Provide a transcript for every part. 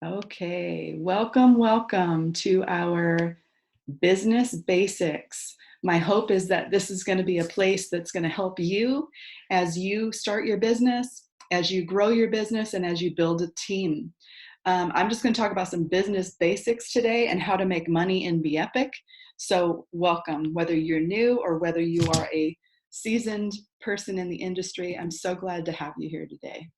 Okay, welcome to our business basics. My hope is that this is going to be a place that's going to help you as you start your business, as you grow your business, and as you build a team. I'm just going to talk about some business basics today and how to make money in BEPIC. So welcome, whether you're new or whether you are a seasoned person in the industry. I'm so glad to have you here today.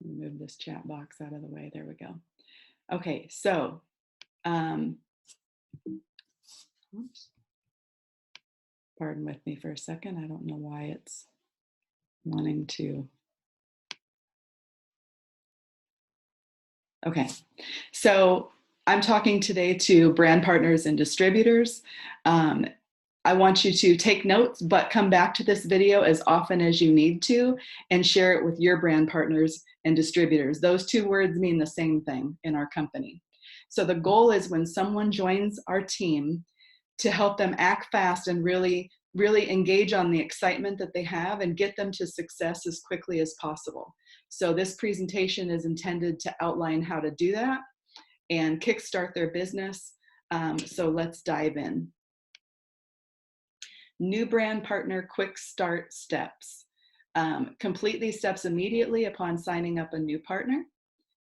Move this chat box out of the way. There we go. Okay, so oops, pardon with me for a second. I don't know why it's wanting to. Okay, so I'm talking today to brand partners and distributors. I want you to take notes, but come back to this video as often as you need to and share it with your brand partners and distributors. Those two words mean the same thing in our company. So the goal is when someone joins our team to help them act fast and really engage on the excitement that they have and get them to success as quickly as possible. So this presentation is intended to outline how to do that and kickstart their business. So let's dive in. New brand partner quick start steps. Complete these steps immediately upon signing up a new partner.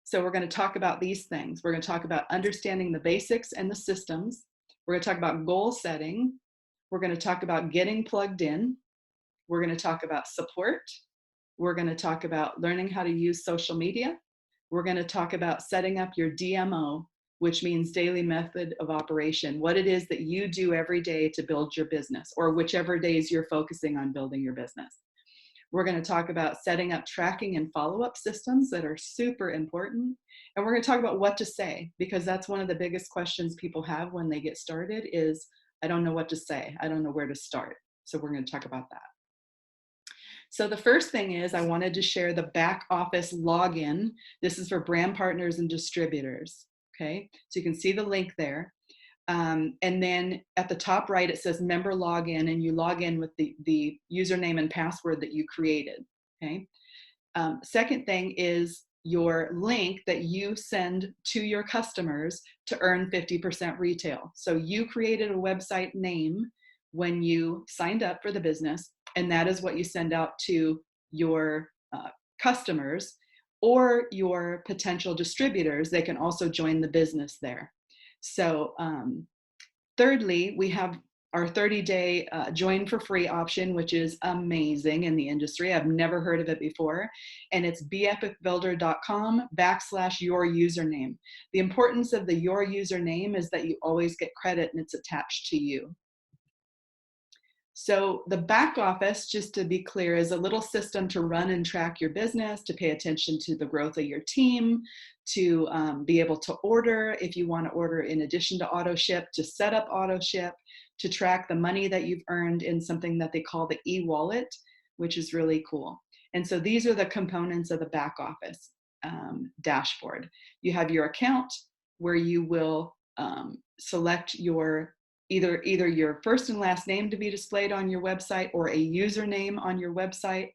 So we're going to talk about these things. We're going to talk about understanding the basics and the systems. We're going to talk about goal setting. We're going to talk about getting plugged in. We're going to talk about support. We're going to talk about learning how to use social media. We're going to talk about setting up your DMO, which means daily method of operation, what it is that you do every day to build your business, or whichever days you're focusing on building your business. We're going to talk about setting up tracking and follow-up systems that are super important. And we're going to talk about what to say, because that's one of the biggest questions people have when they get started is, I don't know what to say. I don't know where to start. So we're going to talk about that. So the first thing is I wanted to share the back office login. This is for brand partners and distributors. Okay, so you can see the link there. And then at the top right, it says member login, and you log in with the username and password that you created. Okay. Second thing is your link that you send to your customers to earn 50% retail. So you created a website name when you signed up for the business, and that is what you send out to your customers or your potential distributors. They can also join the business there. So thirdly, we have our 30-day join for free option, which is amazing in the industry. I've never heard of it before. And it's beepicbuilder.com/your username. The importance of the your username is that you always get credit and it's attached to you. So the back office, just to be clear, is a little system to run and track your business, to pay attention to the growth of your team, to be able to order if you want to order in addition to auto ship, to set up auto ship, to track the money that you've earned in something that they call the e-wallet, which is really cool. And so these are the components of the back office dashboard. You have your account where you will select your either your first and last name to be displayed on your website or a username on your website.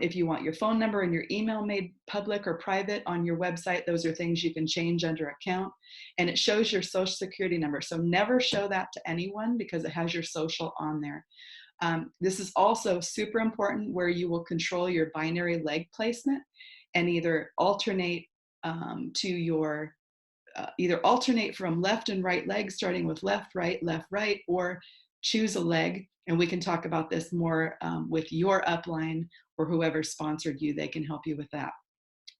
If you want your phone number and your email made public or private on your website, those are things you can change under account. And it shows your social security number. So never show that to anyone because it has your social on there. This is also super important where you will control your binary leg placement and either alternate to your either alternate from left and right leg, starting with left, right, or choose a leg. And we can talk about this more with your upline or whoever sponsored you. They can help you with that.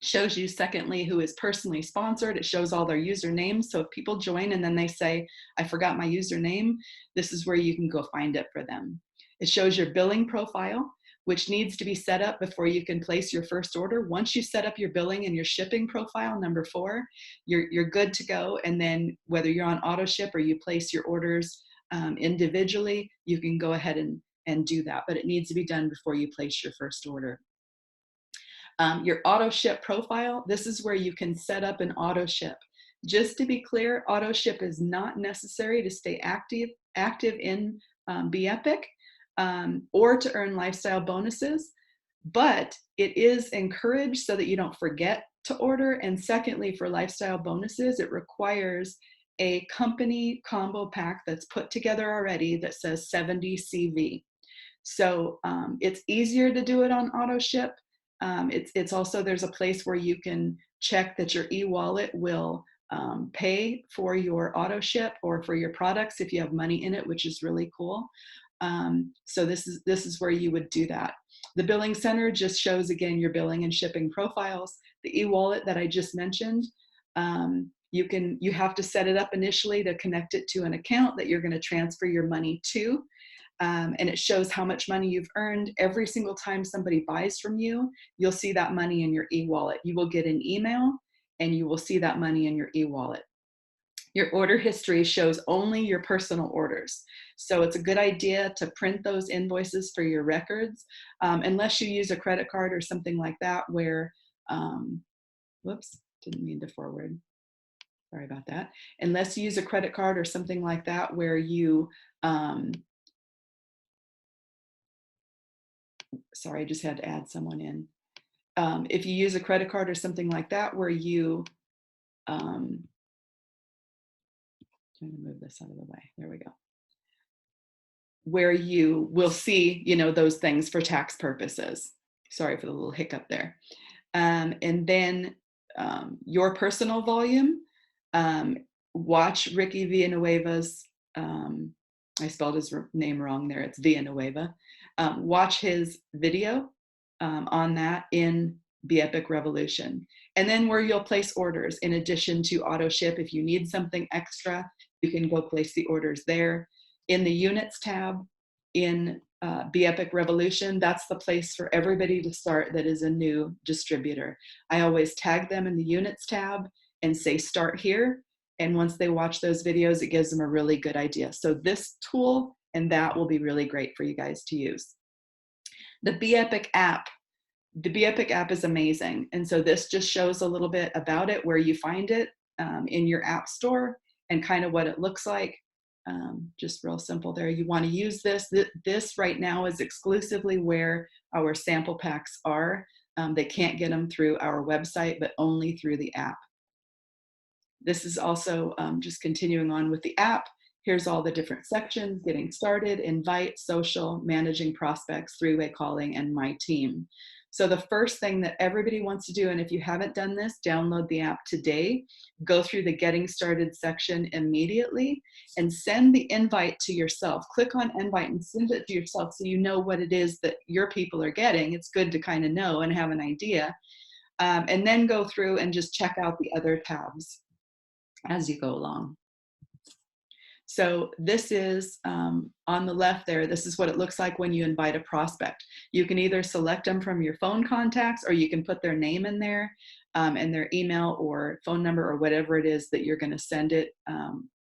Shows you, secondly, who is personally sponsored. It shows all their usernames. So if people join and then they say, I forgot my username, this is where you can go find it for them. It shows your billing profile, which needs to be set up before you can place your first order. Once you set up your billing and your shipping profile, number 4, you're good to go. And then whether you're on auto ship or you place your orders individually, you can go ahead and do that, but it needs to be done before you place your first order. Your auto ship profile, this is where you can set up an auto ship. Just to be clear, auto ship is not necessary to stay active in Be Epic, or to earn lifestyle bonuses. But it is encouraged so that you don't forget to order. And secondly, for lifestyle bonuses, it requires a company combo pack that's put together already that says 70 CV. So it's easier to do it on auto ship. It's also, there's a place where you can check that your e-wallet will pay for your auto ship or for your products if you have money in it, which is really cool. So this is where you would do that. The billing center just shows, again, your billing and shipping profiles. The e-wallet that I just mentioned, you have to set it up initially to connect it to an account that you're going to transfer your money to. And it shows how much money you've earned. Every single time somebody buys from you, you'll see that money in your e-wallet. You will get an email and you will see that money in your e-wallet. Your order history shows only your personal orders. So it's a good idea to print those invoices for your records, unless you use a credit card or something like that where, whoops, didn't mean to forward. Sorry about that. Unless you use a credit card or something like that where you, sorry, I just had to add someone in. If you use a credit card or something like that where you, trying to move this out of the way. There we go. Where you will see, those things for tax purposes. Sorry for the little hiccup there. And then your personal volume. Watch Ricky Villanueva's, I spelled his name wrong there. It's Villanueva. Watch his video on that in Be Epic Revolution. And then where you'll place orders in addition to auto ship. If you need something extra, you can go place the orders there. In the units tab in Be Epic Revolution, that's the place for everybody to start that is a new distributor. I always tag them in the units tab and say start here. And once they watch those videos, it gives them a really good idea. So this tool and that will be really great for you guys to use. The Be Epic app. The Be Epic app is amazing. And so this just shows a little bit about it, where you find it in your app store and kind of what it looks like. Just real simple there. You want to use this. This right now is exclusively where our sample packs are. They can't get them through our website, but only through the app. This is also just continuing on with the app. Here's all the different sections: getting started, invite, social, managing prospects, three-way calling, and my team. So the first thing that everybody wants to do, and if you haven't done this, download the app today, go through the getting started section immediately and send the invite to yourself. Click on invite and send it to yourself so you know what it is that your people are getting. It's good to kind of know and have an idea. And then go through and just check out the other tabs as you go along. So this is on the left there. This is what it looks like when you invite a prospect. You can either select them from your phone contacts, or you can put their name in there and their email or phone number or whatever it is that you're going to send it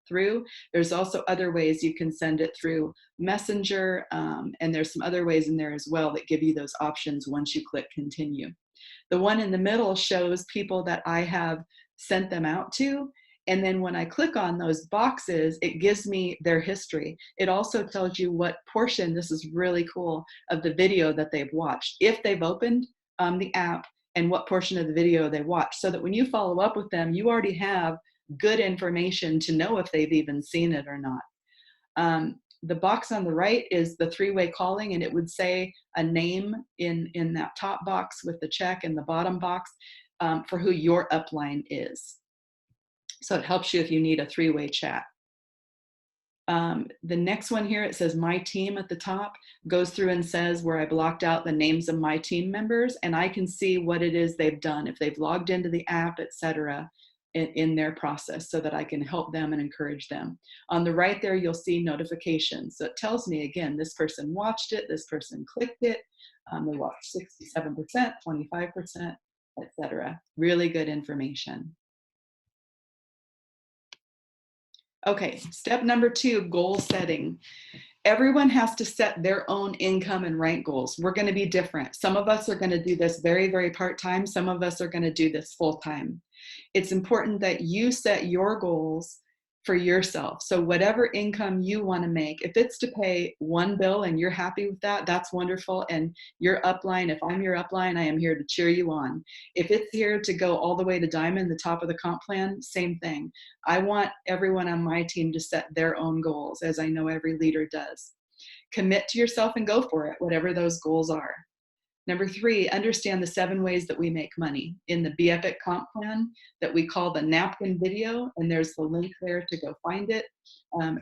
through. There's also other ways you can send it through Messenger, and there's some other ways in there as well that give you those options once you click continue. The one in the middle shows people that I have sent them out to. And then when I click on those boxes, it gives me their history. It also tells you what portion, this is really cool, of the video that they've watched, if they've opened the app, and what portion of the video they watched, so that when you follow up with them, you already have good information to know if they've even seen it or not. The box on the right is the three-way calling, and it would say a name in that top box with the check, and the bottom box for who your upline is. So it helps you if you need a three-way chat. The next one here, it says my team at the top, goes through and says where I blocked out the names of my team members, and I can see what it is they've done, if they've logged into the app, etc., in their process, so that I can help them and encourage them. On the right there, you'll see notifications. So it tells me, again, this person watched it, this person clicked it, they watched 67%, 25%, etc. Really good information. Okay, step number 2, goal setting. Everyone has to set their own income and rank goals. We're going to be different. Some of us are going to do this very, very part-time. Some of us are going to do this full-time. It's important that you set your goals for yourself. So whatever income you want to make, if it's to pay one bill and you're happy with that, that's wonderful. And your upline, if I'm your upline, I am here to cheer you on. If it's here to go all the way to diamond, the top of the comp plan, same thing. I want everyone on my team to set their own goals, as I know every leader does. Commit to yourself and go for it, whatever those goals are. Number 3, understand the 7 ways that we make money in the Be Epic comp plan that we call the napkin video, and there's the link there to go find it.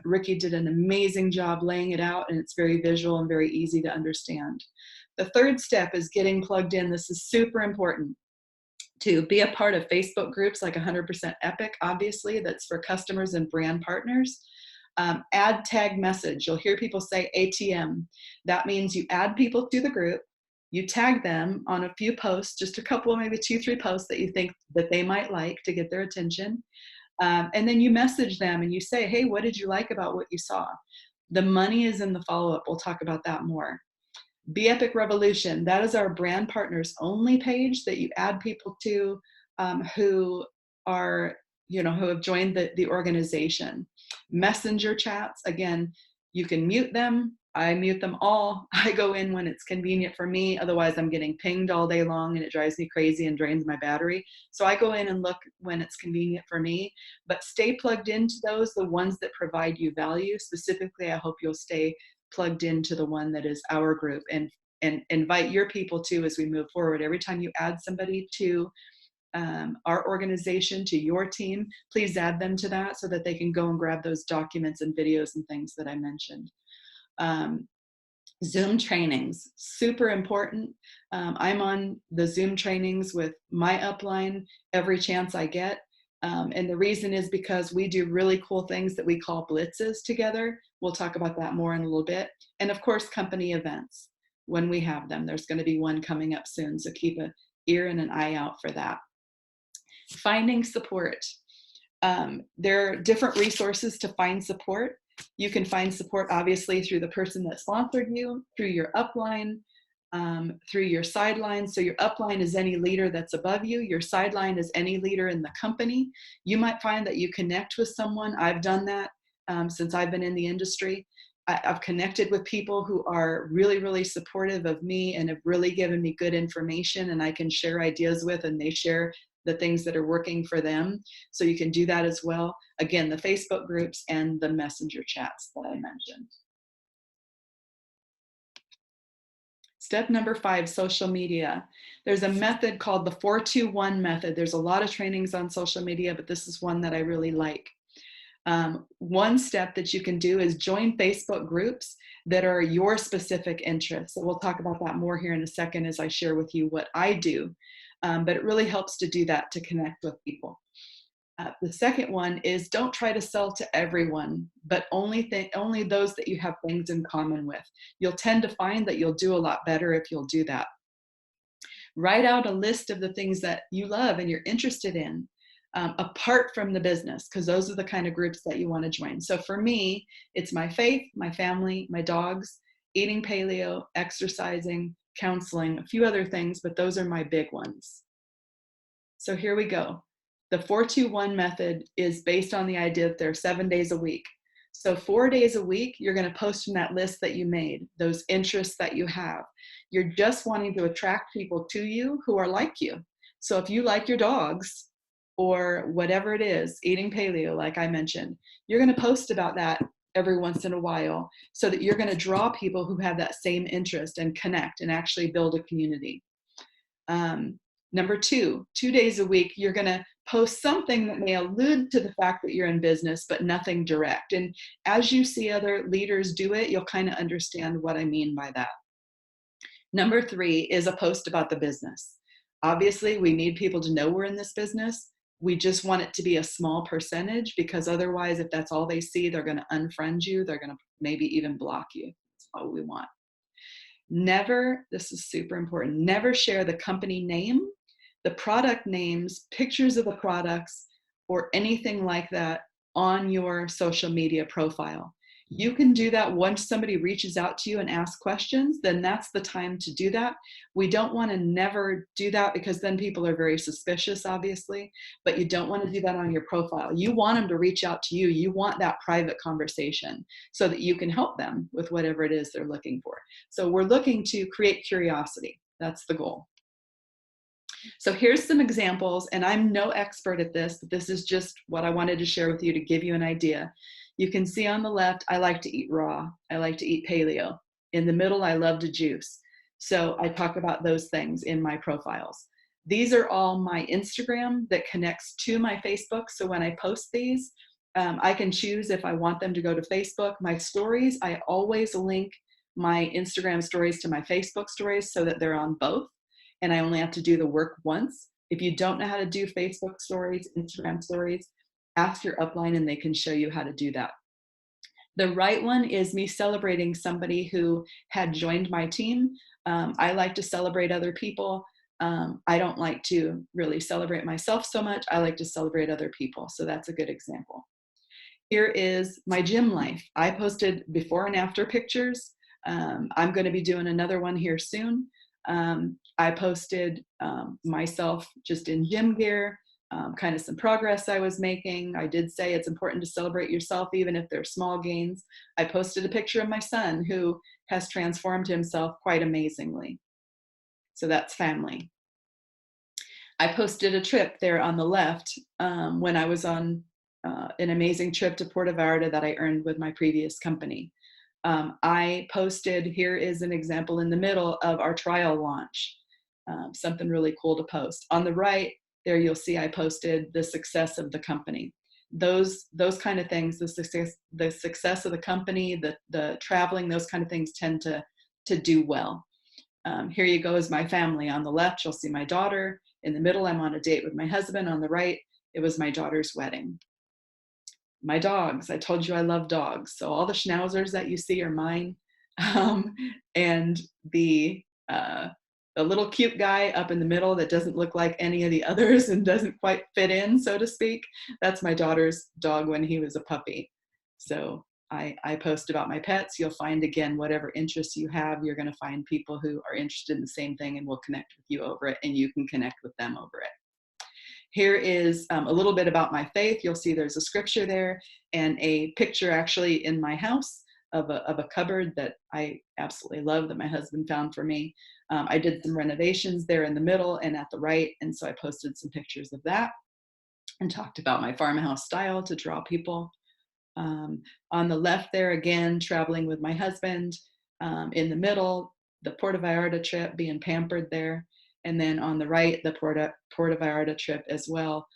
Ricky did an amazing job laying it out, and it's very visual and very easy to understand. The 3rd step is getting plugged in. This is super important. To be a part of Facebook groups like 100% Epic, obviously, that's for customers and brand partners. Add tag message. You'll hear people say ATM. That means you add people to the group, you tag them on a few posts, just a couple, maybe 2, 3 posts that you think that they might like to get their attention. And then you message them and you say, hey, what did you like about what you saw? The money is in the follow-up. We'll talk about that more. Be Epic Revolution, that is our brand partners only page that you add people to who are, who have joined the organization. Messenger chats, again, you can mute them. I mute them all. I go in when it's convenient for me. Otherwise, I'm getting pinged all day long and it drives me crazy and drains my battery. So I go in and look when it's convenient for me. But stay plugged into those, the ones that provide you value. Specifically, I hope you'll stay plugged into the one that is our group, and invite your people to as we move forward. Every time you add somebody to our organization, to your team, please add them to that so that they can go and grab those documents and videos and things that I mentioned. Zoom trainings, super important. I'm on the Zoom trainings with my upline every chance I get. And the reason is because we do really cool things that we call blitzes together. We'll talk about that more in a little bit. And of course, company events when we have them. There's going to be one coming up soon, so keep an ear and an eye out for that. Finding support. There are different resources to find support. You can find support obviously through the person that sponsored you, through your upline, through your sideline. So your upline is any leader that's above you. Your sideline is any leader in the company. You might find that you connect with someone. I've done that since I've been in the industry. I've connected with people who are really, really supportive of me and have really given me good information, and I can share ideas with, and they share the things that are working for them. So you can do that as well. Again, the Facebook groups and the messenger chats that I mentioned. Step number 5, social media. There's a method called the 4-2-1 method. There's a lot of trainings on social media, but this is one that I really like. One step that you can do is join Facebook groups that are your specific interests. So we'll talk about that more here in a second as I share with you what I do. But it really helps to do that, to connect with people. The second one is don't try to sell to everyone, but only those that you have things in common with. You'll tend to find that you'll do a lot better if you'll do that. Write out a list of the things that you love and you're interested in, apart from the business, because those are the kind of groups that you want to join. So for me, it's my faith, my family, my dogs, eating paleo, exercising, counseling, a few other things, but those are my big ones. So here we go. The 4-2-1 method is based on the idea that there are 7 days a week. So 4 days a week, you're going to post in that list that you made, those interests that you have. You're just wanting to attract people to you who are like you. So if you like your dogs or whatever it is, eating paleo, like I mentioned, you're going to post about that every once in a while so that you're going to draw people who have that same interest and connect and actually build a community. Number 2, 2 days a week, you're going to post something that may allude to the fact that you're in business, but nothing direct. And as you see other leaders do it, you'll kind of understand what I mean by that. Number 3 is a post about the business. Obviously, we need people to know we're in this business. We just want it to be a small percentage, because otherwise, if that's all they see, they're going to unfriend you. They're going to maybe even block you. That's what we want. Never, this is super important, never share the company name, the product names, pictures of the products, or anything like that on your social media profile. You can do that once somebody reaches out to you and asks questions, then that's the time to do that. We don't want to never do that because then people are very suspicious, obviously, but you don't want to do that on your profile. You want them to reach out to you. You want that private conversation so that you can help them with whatever it is they're looking for. So we're looking to create curiosity. That's the goal. So here's some examples, and I'm no expert at this, but this is just what I wanted to share with you to give you an idea. You can see on the left, I like to eat raw. I like to eat paleo. In the middle, I love to juice. So I talk about those things in my profiles. These are all my Instagram that connects to my Facebook. So when I post these, I can choose if I want them to go to Facebook. My stories, I always link my Instagram stories to my Facebook stories so that they're on both. And I only have to do the work once. If you don't know how to do Facebook stories, Instagram stories, ask your upline and they can show you how to do that. The right one is me celebrating somebody who had joined my team. I like to celebrate other people. I don't like to really celebrate myself so much. I like to celebrate other people. So that's a good example. Here is my gym life. I posted before and after pictures. I'm going to be doing another one here soon. I posted myself just in gym gear, kind of some progress I was making. I did say it's important to celebrate yourself even if they're small gains. I posted a picture of my son who has transformed himself quite amazingly. So that's family. I posted a trip there on the left when I was on an amazing trip to Puerto Vallarta that I earned with my previous company. I posted, here is an example in the middle of our trial launch, something really cool to post. On the right, there you'll see I posted the success of the company. Those kind of things, the success of the company, the traveling, those kind of things tend to do well. Here you go is my family. On the left, you'll see my daughter. In the middle, I'm on a date with my husband. On the right, it was my daughter's wedding. My dogs, I told you I love dogs. So all the schnauzers that you see are mine. And the little cute guy up in the middle that doesn't look like any of the others and doesn't quite fit in, so to speak, that's my daughter's dog when he was a puppy. So I post about my pets. You'll find, again, whatever interests you have, you're going to find people who are interested in the same thing and will connect with you over it, and you can connect with them over it. Here is a little bit about my faith. You'll see there's a scripture there and a picture actually in my house of a cupboard that I absolutely love that my husband found for me. I did some renovations there in the middle and at the right, and so I posted some pictures of that and talked about my farmhouse style to draw people. On the left there, again, traveling with my husband. In the middle, the Puerto Vallarta trip, being pampered there. And then on the right, the Puerto Vallarta trip as well,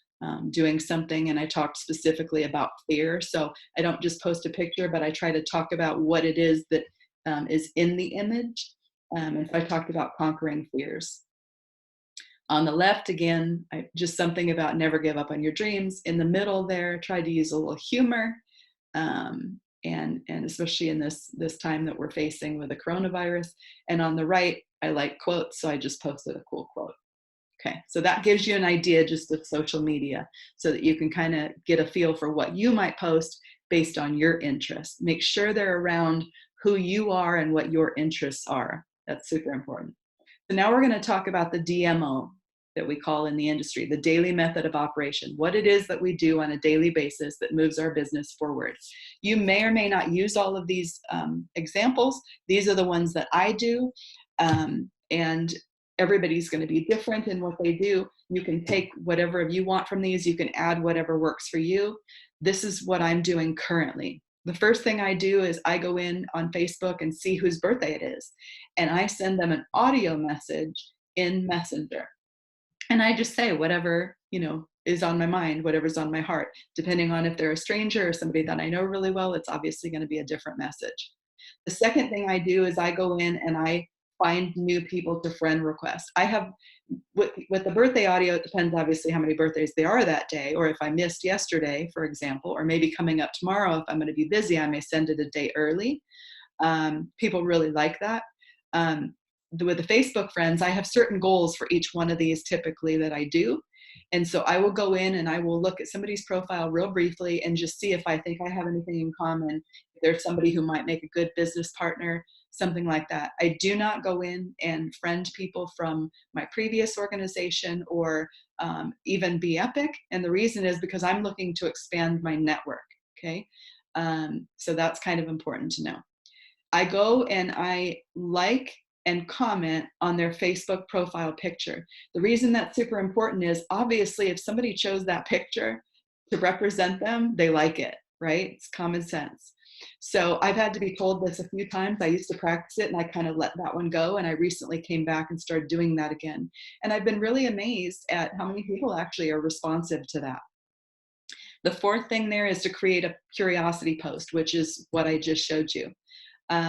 doing something. And I talked specifically about fear. So I don't just post a picture, but I try to talk about what it is that is in the image. And so I talked about conquering fears. On the left, again, just something about never give up on your dreams. In the middle there, tried to use a little humor. And especially in this time that we're facing with the coronavirus. And on the right, I like quotes, so I just posted a cool quote. Okay, so that gives you an idea just of social media so that you can kind of get a feel for what you might post based on your interests. Make sure they're around who you are and what your interests are. That's super important. So now we're going to talk about the DMO that we call in the industry, the daily method of operation, what it is that we do on a daily basis that moves our business forward. You may or may not use all of these examples. These are the ones that I do. And everybody's going to be different in what they do. You can take whatever you want from these. You can add whatever works for you. This is what I'm doing currently. The first thing I do is I go in on Facebook and see whose birthday it is. And I send them an audio message in Messenger. And I just say whatever, is on my mind, whatever's on my heart. Depending on if they're a stranger or somebody that I know really well, it's obviously going to be a different message. The second thing I do is I go in and I find new people to friend request. I have, with the birthday audio, it depends obviously how many birthdays there are that day, or if I missed yesterday, for example, or maybe coming up tomorrow, if I'm going to be busy, I may send it a day early. People really like that. With the Facebook friends, I have certain goals for each one of these typically that I do. And so I will go in and I will look at somebody's profile real briefly and just see if I think I have anything in common. If there's somebody who might make a good business partner, something like that. I do not go in and friend people from my previous organization or even Be Epic. And the reason is because I'm looking to expand my network. Okay. So that's kind of important to know. I go and I like and comment on their Facebook profile picture. The reason that's super important is obviously if somebody chose that picture to represent them, they like it, right? It's common sense. So I've had to be told this a few times. I used to practice it and I kind of let that one go. And I recently came back and started doing that again. And I've been really amazed at how many people actually are responsive to that. The fourth thing there is to create a curiosity post, which is what I just showed you.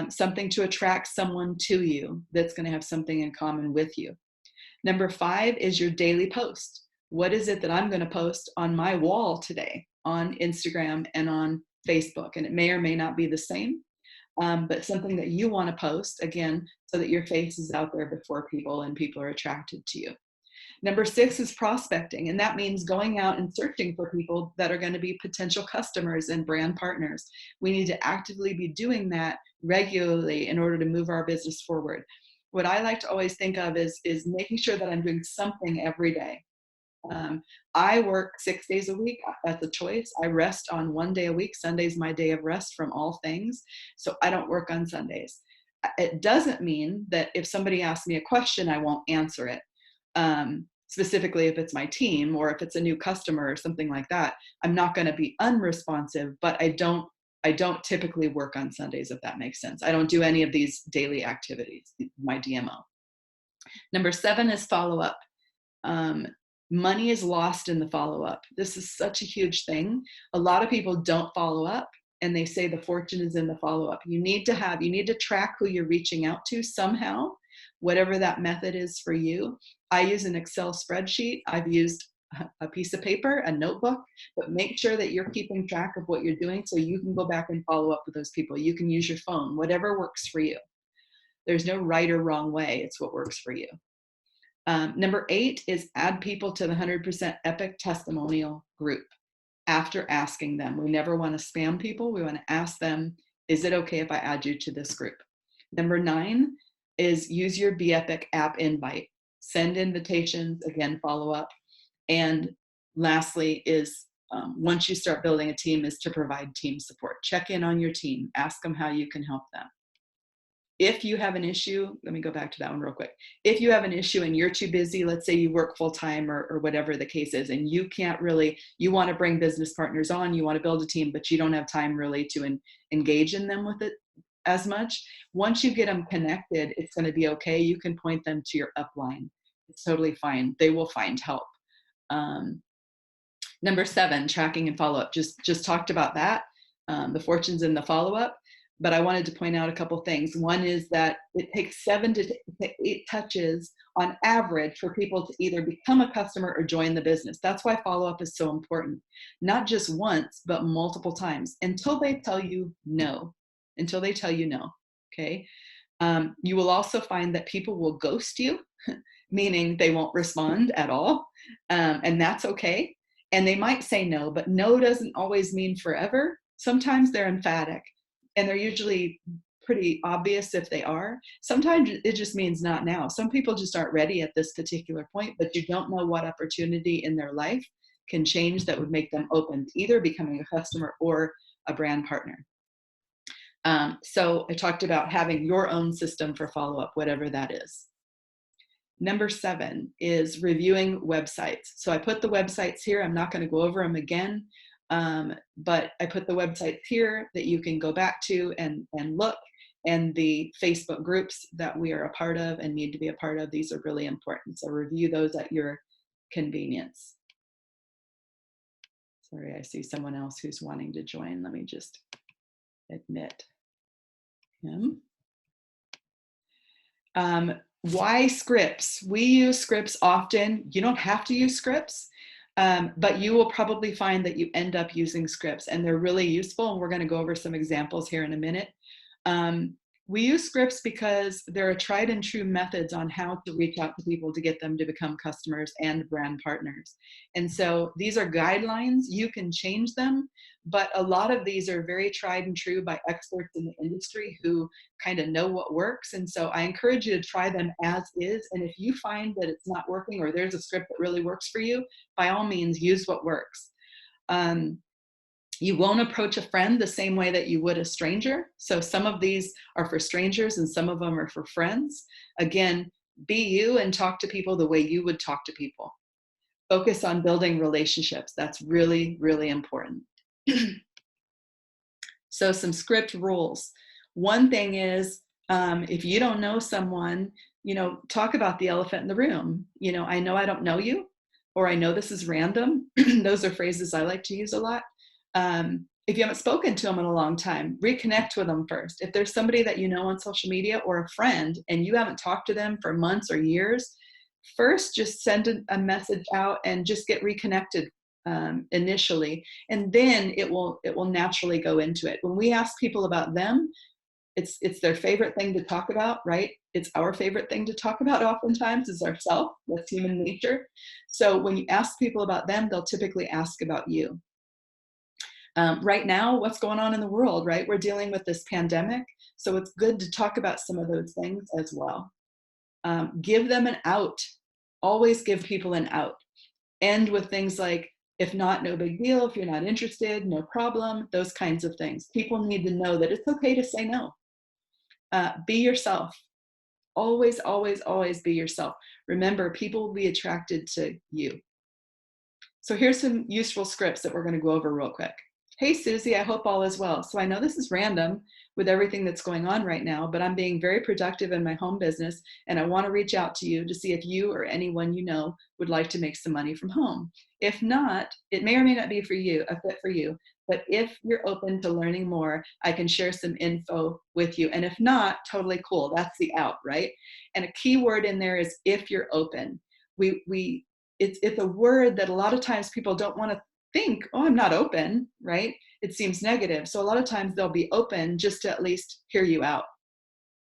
Something to attract someone to you that's going to have something in common with you. Number 5 is your daily post. What is it that I'm going to post on my wall today on Instagram and on Facebook? And it may or may not be the same, but something that you want to post, again, so that your face is out there before people and people are attracted to you. Number 6 is prospecting, and that means going out and searching for people that are going to be potential customers and brand partners. We need to actively be doing that regularly in order to move our business forward. What I like to always think of is making sure that I'm doing something every day. I work 6 days a week. That's a choice. I rest on 1 day a week. Sunday's my day of rest from all things. So I don't work on Sundays. It doesn't mean that if somebody asks me a question, I won't answer it. Specifically if it's my team or if it's a new customer or something like that, I'm not going to be unresponsive, but I don't typically work on Sundays, if that makes sense. I don't do any of these daily activities, my DMO. Number 7 is follow-up. Money is lost in the follow-up. This is such a huge thing. A lot of people don't follow up and they say the fortune is in the follow-up. You need to track who you're reaching out to somehow, whatever that method is for you. I use an Excel spreadsheet. I've used a piece of paper, a notebook, but make sure that you're keeping track of what you're doing so you can go back and follow up with those people. You can use your phone, whatever works for you. There's no right or wrong way. It's what works for you. Number 8 is add people to the 100% Epic testimonial group after asking them. We never want to spam people. We want to ask them, is it okay if I add you to this group? Number 9 is use your Be Epic app invite. Send invitations, again, follow up. And lastly is once you start building a team is to provide team support. Check in on your team. Ask them how you can help them. If you have an issue, let me go back to that one real quick. If you have an issue and you're too busy, let's say you work full time or whatever the case is, and you can't really, you want to bring business partners on, you want to build a team, but you don't have time really to engage in them with it as much. Once you get them connected, it's going to be okay. You can point them to your upline. It's totally fine. They will find help. Number 7, tracking and follow-up. Just talked about that. The fortune's in the follow-up. But I wanted to point out a couple things. One is that it takes 7 to 8 touches on average for people to either become a customer or join the business. That's why follow-up is so important. Not just once, but multiple times until they tell you no. Until they tell you no, okay? You will also find that people will ghost you, meaning they won't respond at all, and that's okay. And they might say no, but no doesn't always mean forever. Sometimes they're emphatic, and they're usually pretty obvious if they are. Sometimes it just means not now. Some people just aren't ready at this particular point, but you don't know what opportunity in their life can change that would make them open to either becoming a customer or a brand partner. So I talked about having your own system for follow-up, whatever that is. Number 7 is reviewing websites. So I put the websites here. I'm not going to go over them again, but I put the websites here that you can go back to and look, and the Facebook groups that we are a part of and need to be a part of. These are really important. So review those at your convenience. Sorry, I see someone else who's wanting to join. Let me just admit him. Why scripts? We use scripts often. You don't have to use scripts, but you will probably find that you end up using scripts, and they're really useful. And we're going to go over some examples here in a minute. We use scripts because there are tried and true methods on how to reach out to people to get them to become customers and brand partners. And so these are guidelines. You can change them, but a lot of these are very tried and true by experts in the industry who kind of know what works. And so I encourage you to try them as is. And if you find that it's not working or there's a script that really works for you, by all means, use what works. You won't approach a friend the same way that you would a stranger. So some of these are for strangers and some of them are for friends. Again, be you and talk to people the way you would talk to people. Focus on building relationships. That's really, really important. So some script rules. One thing is, if you don't know someone, talk about the elephant in the room. I know I don't know you, or I know this is random. Those are phrases I like to use a lot. If you haven't spoken to them in a long time, reconnect with them first. If there's somebody that you know on social media or a friend and you haven't talked to them for months or years, first just send a message out and just get reconnected initially, and then it will naturally go into it. When we ask people about them, it's their favorite thing to talk about, right? It's our favorite thing to talk about oftentimes is ourself. That's human nature. So when you ask people about them, they'll typically ask about you. Right now, what's going on in the world, right? We're dealing with this pandemic, so it's good to talk about some of those things as well. Give them an out. Always give people an out. End with things like, if not, no big deal. If you're not interested, no problem. Those kinds of things. People need to know that it's okay to say no. Be yourself. Always, always, always be yourself. Remember, people will be attracted to you. So here's some useful scripts that we're going to go over real quick. Hey, Susie, I hope all is well. So I know this is random with everything that's going on right now, but I'm being very productive in my home business, and I want to reach out to you to see if you or anyone you know would like to make some money from home. If not, it may or may not be for you, a fit for you, but if you're open to learning more, I can share some info with you. And if not, totally cool. That's the out, right? And a key word in there is if you're open. It's a word that a lot of times people don't want to think, oh, I'm not open, right? It seems negative. So a lot of times they'll be open just to at least hear you out.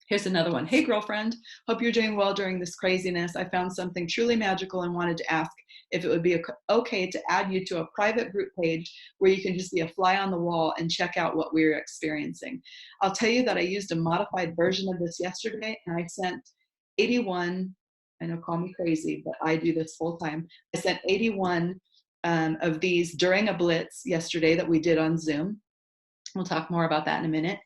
Here's another one. Hey, girlfriend, hope you're doing well during this craziness. I found something truly magical and wanted to ask if it would be okay to add you to a private group page where you can just be a fly on the wall and check out what we're experiencing. I'll tell you that I used a modified version of this yesterday, and I sent 81, I know, call me crazy, but I do this full time. I sent 81 of these during a blitz yesterday that we did on Zoom. We'll talk more about that in a minute.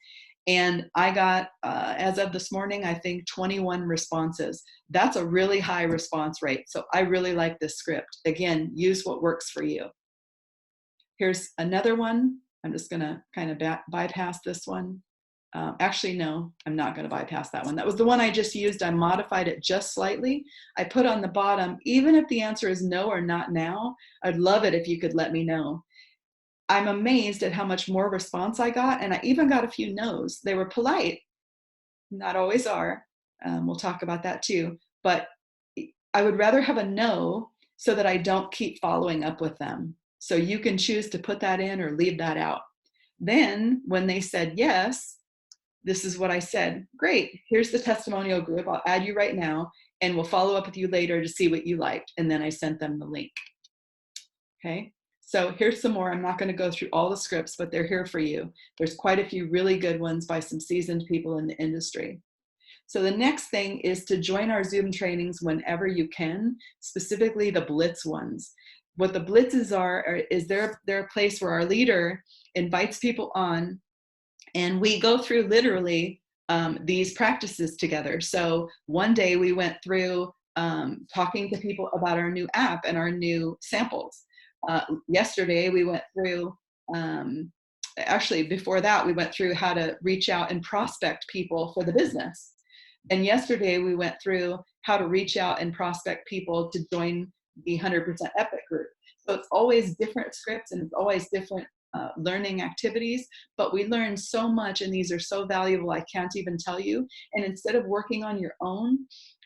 And I got, as of this morning, I think 21 responses. That's a really high response rate. So I really like this script. Again, use what works for you. Here's another one. I'm just going to kind of bypass this one. Actually, no, I'm not going to bypass that one. That was the one I just used. I modified it just slightly. I put on the bottom, even if the answer is no or not now, I'd love it if you could let me know. I'm amazed at how much more response I got, and I even got a few no's. They were polite, not always are. We'll talk about that too. But I would rather have a no so that I don't keep following up with them. So you can choose to put that in or leave that out. Then when they said yes, this is what I said. Great, here's the testimonial group. I'll add you right now, and we'll follow up with you later to see what you liked. And then I sent them the link. Okay, so here's some more. I'm not going to go through all the scripts, but they're here for you. There's quite a few really good ones by some seasoned people in the industry. So the next thing is to join our Zoom trainings whenever you can, specifically the Blitz ones. What the Blitzes are is they're a place where our leader invites people on, and we go through literally these practices together. So one day we went through talking to people about our new app and our new samples. Yesterday we went through, actually before that, we went through how to reach out and prospect people for the business. And yesterday we went through how to reach out and prospect people to join the 100% Epic group. So it's always different scripts and it's always different learning activities, but we learn so much, and these are so valuable, I can't even tell you. And instead of working on your own,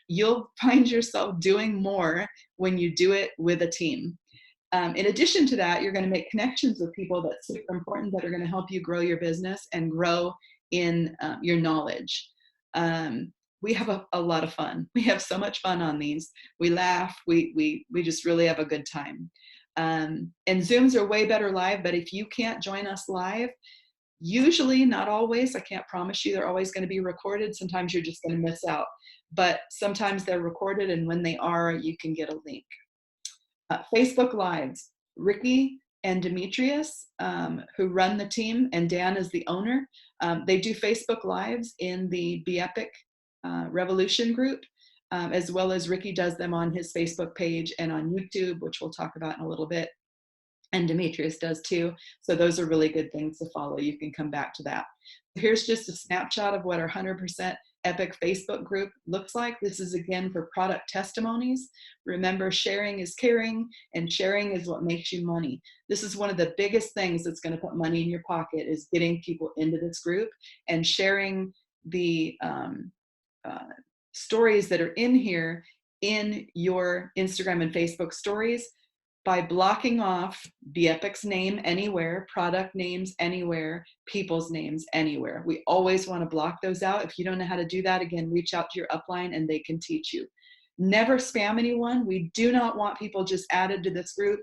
you'll find yourself doing more when you do it with a team. In addition to that, you're going to make connections with people that's super important, that are going to help you grow your business and grow in your knowledge. We have a lot of fun. We have so much fun on these. We laugh. We just really have a good time. And Zooms are way better live, but if you can't join us live, usually, not always, I can't promise you they're always going to be recorded. Sometimes you're just going to miss out, but sometimes they're recorded, and when they are, you can get a link. Facebook Lives, Ricky and Demetrius, who run the team, and Dan is the owner. They do Facebook Lives in the Be Epic Revolution group, as well as Ricky does them on his Facebook page and on YouTube, which we'll talk about in a little bit. And Demetrius does too. So those are really good things to follow. You can come back to that. Here's just a snapshot of what our 100% Epic Facebook group looks like. This is again for product testimonies. Remember, sharing is caring, and sharing is what makes you money. This is one of the biggest things that's going to put money in your pocket, is getting people into this group and sharing the stories that are in here in your Instagram and Facebook stories, by blocking off the Epic's name anywhere, product names anywhere, people's names anywhere. We always want to block those out. If you don't know how to do that, again, reach out to your upline and they can teach you. Never spam anyone. We do not want people just added to this group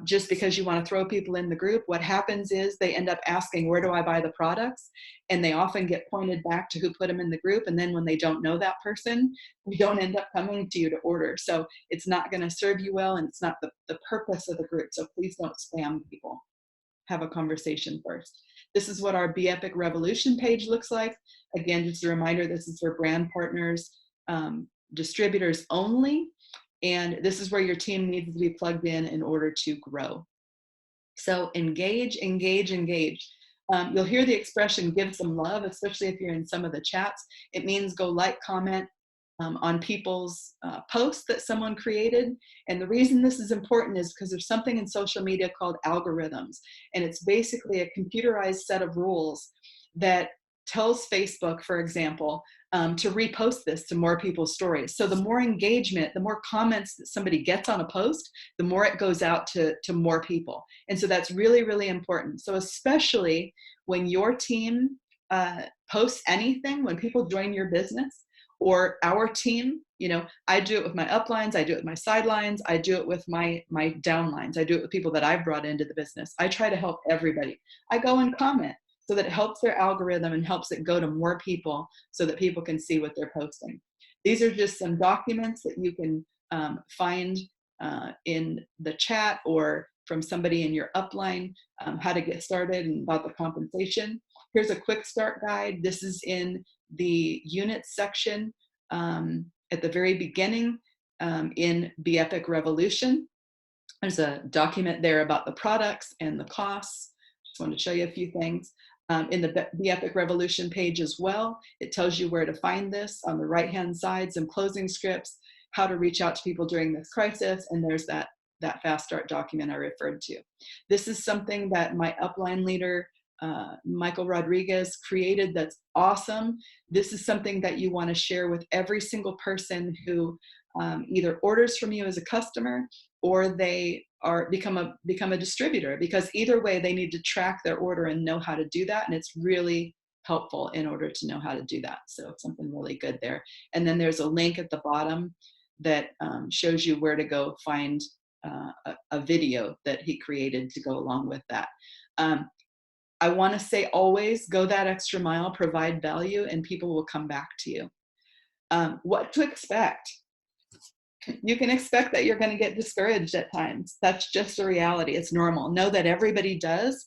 just because you want to throw people in the group. What happens is they end up asking, where do I buy the products? And they often get pointed back to who put them in the group. And then when they don't know that person, we don't end up coming to you to order. So it's not going to serve you well, and it's not the purpose of the group. So please don't spam people. Have a conversation first. This is what our Be Epic Revolution page looks like. Again, just a reminder, this is for brand partners, distributors only. And this is where your team needs to be plugged in order to grow. So engage, engage, engage. You'll hear the expression, give some love, especially if you're in some of the chats. It means go like, comment on people's posts that someone created. And the reason this is important is because there's something in social media called algorithms. And it's basically a computerized set of rules that tells Facebook, for example, to repost this to more people's stories. So the more engagement, the more comments that somebody gets on a post, the more it goes out to more people. And so that's really, really important. So especially when your team posts anything, when people join your business or our team, you know, I do it with my uplines, I do it with my sidelines, I do it with my downlines, I do it with people that I've brought into the business. I try to help everybody. I go and comment, so that it helps their algorithm and helps it go to more people so that people can see what they're posting. These are just some documents that you can find in the chat or from somebody in your upline, how to get started and about the compensation. Here's a quick start guide. This is in the units section at the very beginning in Be Epic Revolution. There's a document there about the products and the costs. Just wanted to show you a few things. In the Be Epic Revolution page as well, it tells you where to find this. On the right-hand side, some closing scripts, how to reach out to people during this crisis, and there's that fast start document I referred to. This is something that my upline leader, Michael Rodriguez, created that's awesome. This is something that you want to share with every single person who either orders from you as a customer or they become a distributor, because either way they need to track their order and know how to do that, and it's really helpful in order to know how to do that. So something really good there. And then there's a link at the bottom that shows you where to go find a video that he created to go along with that. I want to say always go that extra mile, provide value, and people will come back to you. What to expect? You can expect that you're going to get discouraged at times. That's just a reality. It's normal. Know that everybody does,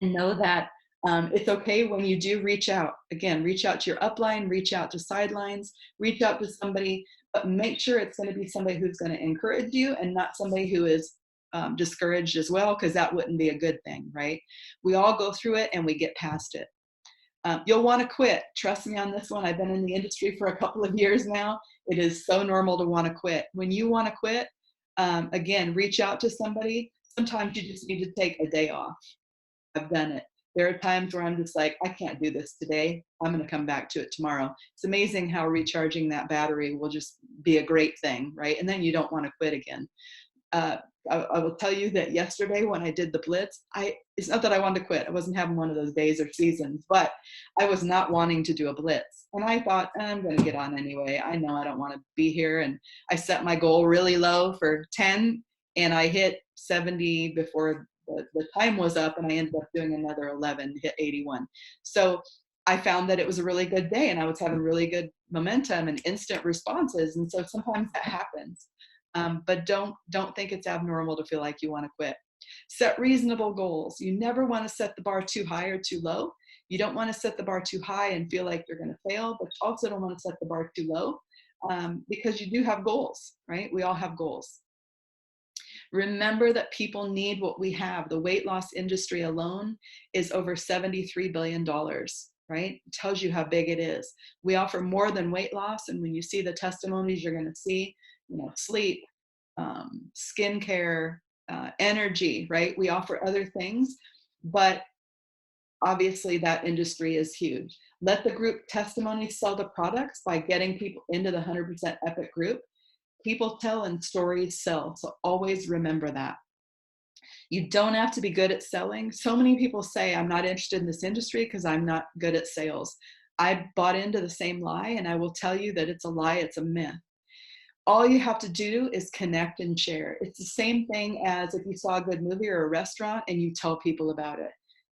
and know that it's okay when you do reach out. Again, reach out to your upline, reach out to sidelines, reach out to somebody, but make sure it's going to be somebody who's going to encourage you and not somebody who is discouraged as well, because that wouldn't be a good thing, right? We all go through it and we get past it. You'll want to quit. Trust me on this one. I've been in the industry for a couple of years now. It is so normal to want to quit. When you want to quit, again, reach out to somebody. Sometimes you just need to take a day off. I've done it. There are times where I'm just like, I can't do this today. I'm going to come back to it tomorrow. It's amazing how recharging that battery will just be a great thing, right? And then you don't want to quit again. I will tell you that yesterday when I did the blitz, it's not that I wanted to quit. I wasn't having one of those days or seasons, but I was not wanting to do a blitz. And I thought, I'm going to get on anyway. I know I don't want to be here. And I set my goal really low for 10, and I hit 70 before the time was up, and I ended up doing another 11, hit 81. So I found that it was a really good day, and I was having really good momentum and instant responses. And so sometimes that happens. But don't think it's abnormal to feel like you want to quit. Set reasonable goals. You never want to set the bar too high or too low. You don't want to set the bar too high and feel like you're going to fail, but you also don't want to set the bar too low, because you do have goals, right? We all have goals. Remember that people need what we have. The weight loss industry alone is over $73 billion, right? It tells you how big it is. We offer more than weight loss. And when you see the testimonies, you're going to see, sleep, skincare, energy, right? We offer other things, but obviously that industry is huge. Let the group testimonies sell the products by getting people into the 100% Epic group. People tell and stories sell. So always remember that. You don't have to be good at selling. So many people say, I'm not interested in this industry because I'm not good at sales. I bought into the same lie, and I will tell you that it's a lie, it's a myth. All you have to do is connect and share. It's the same thing as if you saw a good movie or a restaurant and you tell people about it.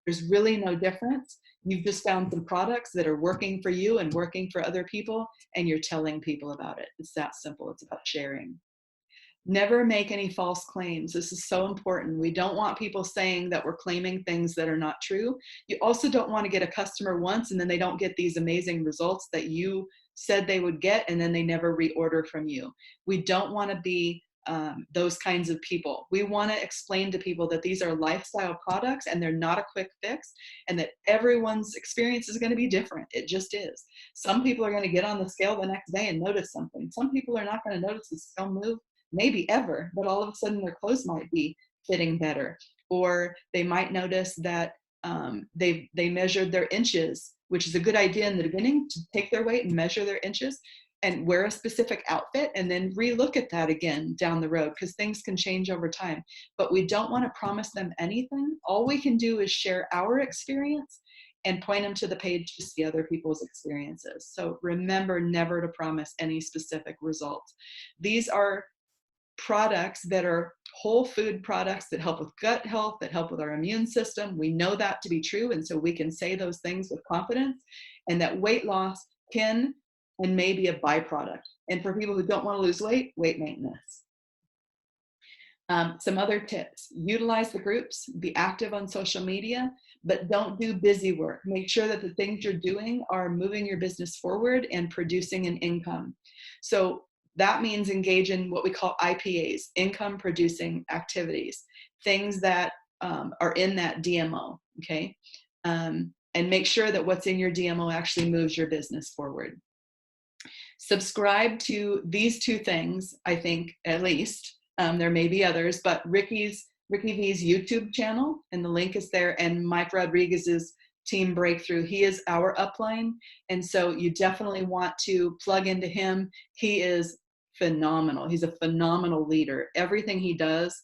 There's really no difference. You've just found some products that are working for you and working for other people, and you're telling people about it. It's that simple. It's about sharing. Never make any false claims. This is so important. We don't want people saying that we're claiming things that are not true. You also don't want to get a customer once and then they don't get these amazing results that you said they would get, and then they never reorder from you. We don't want to be those kinds of people. We want to explain to people that these are lifestyle products and they're not a quick fix, and that everyone's experience is going to be different. It just is. Some people are going to get on the scale the next day and notice something. Some people are not going to notice the scale move, maybe ever, but all of a sudden their clothes might be fitting better, or they might notice that they measured their inches, which is a good idea in the beginning, to take their weight and measure their inches and wear a specific outfit, and then relook at that again down the road, because things can change over time. But we don't want to promise them anything. All we can do is share our experience and point them to the page to see other people's experiences. So remember never to promise any specific results. These are products that are whole food products that help with gut health, that help with our immune system. We know that to be true, and so we can say those things with confidence, and that weight loss can and may be a byproduct. And for people who don't want to lose weight, weight maintenance. Some other tips: utilize the groups, be active on social media, but don't do busy work. Make sure that the things you're doing are moving your business forward and producing an income. So that means engage in what we call IPAs, income producing activities, things that are in that DMO, okay? And make sure that what's in your DMO actually moves your business forward. Subscribe to these two things, I think, at least. There may be others, but Ricky V's YouTube channel, and the link is there, and Mike Rodriguez's Team Breakthrough. He is our upline, and so you definitely want to plug into him. He is phenomenal. He's a phenomenal leader. Everything he does,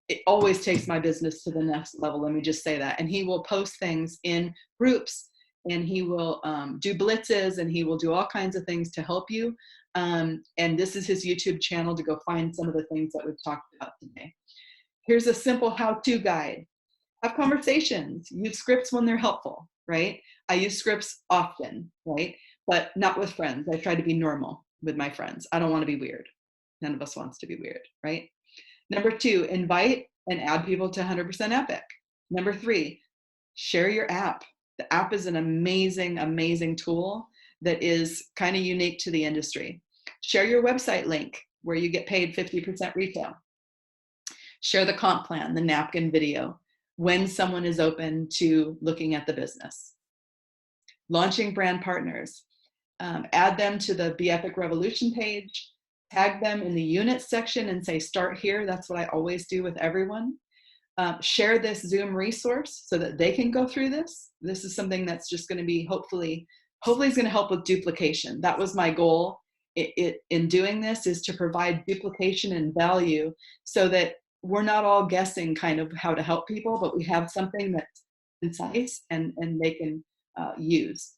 it always takes my business to the next level. Let me just say that. And he will post things in groups, and he will do blitzes, and he will do all kinds of things to help you. And this is his YouTube channel to go find some of the things that we've talked about today. Here's a simple how-to guide. Have conversations. Use scripts when they're helpful, right? I use scripts often, right? But not with friends. I try to be normal with my friends. I don't want to be weird. None of us wants to be weird, right? Number 2, invite and add people to 100% Epic. Number 3, share your app. The app is an amazing, amazing tool that is kind of unique to the industry. Share your website link where you get paid 50% retail. Share the comp plan, the napkin video, when someone is open to looking at the business. Launching brand partners. Add them to the Be Epic Revolution page, tag them in the units section and say, start here. That's what I always do with everyone. Share this Zoom resource so that they can go through this. This is something that's just going to be hopefully is going to help with duplication. That was my goal in doing this, is to provide duplication and value so that we're not all guessing kind of how to help people, but we have something that's concise and they can use.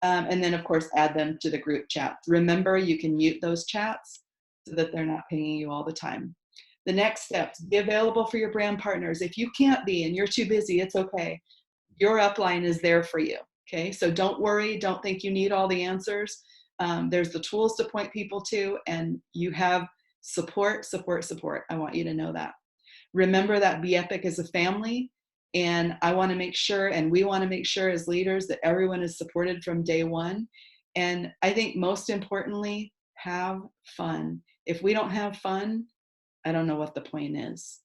And then, of course, add them to the group chats. Remember, you can mute those chats so that they're not pinging you all the time. The next steps, be available for your brand partners. If you can't be and you're too busy, it's okay. Your upline is there for you. Okay, so don't worry. Don't think you need all the answers. There's the tools to point people to, and you have support, support, support. I want you to know that. Remember that Be Epic is a family, and I want to make sure, and we want to make sure as leaders that everyone is supported from day one. And I think most importantly, have fun. If we don't have fun, I don't know what the point is.